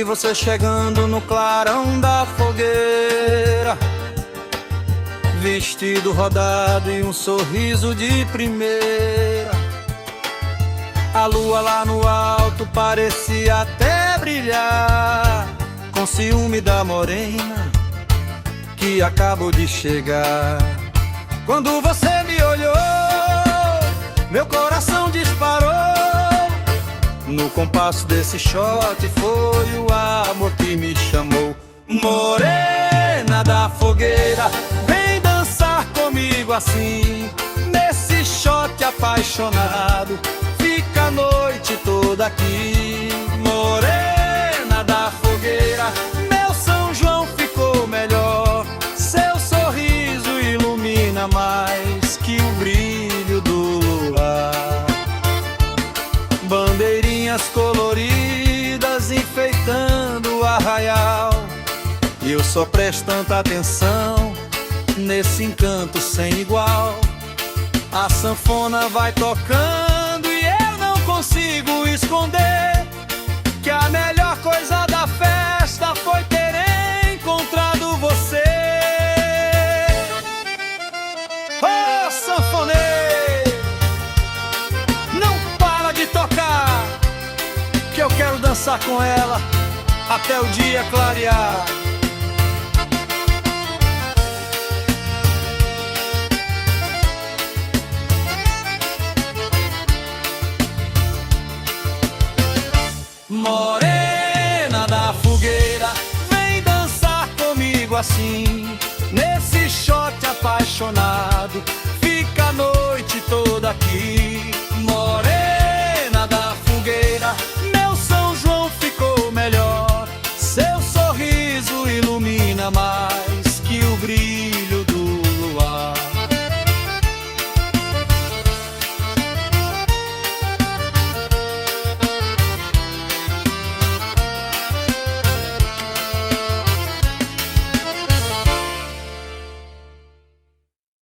você chegando no clarão da fogueira, vestido rodado e um sorriso de primeira. A lua lá no alto parecia até brilhar, com ciúme da morena que acabou de chegar. Quando você me olhou, meu coração disparou. No compasso desse shot foi o amor que me chamou. Morena da fogueira, vem dançar comigo assim, nesse shot apaixonado, fica a noite toda aqui. Morena da fogueira, meu São João ficou melhor, seu sorriso ilumina mais que o brilho do luar. Bandeirinhas coloridas enfeitando o arraial, e eu só presto tanta atenção nesse encanto sem igual. A sanfona vai tocando e eu não consigo esconder que a melhor coisa da festa foi ter encontrado você. Ô sanfoneiro, não para de tocar, que eu quero dançar com ela até o dia clarear. Morena da fogueira, vem dançar comigo assim, nesse shot apaixonado, fica a noite toda aqui.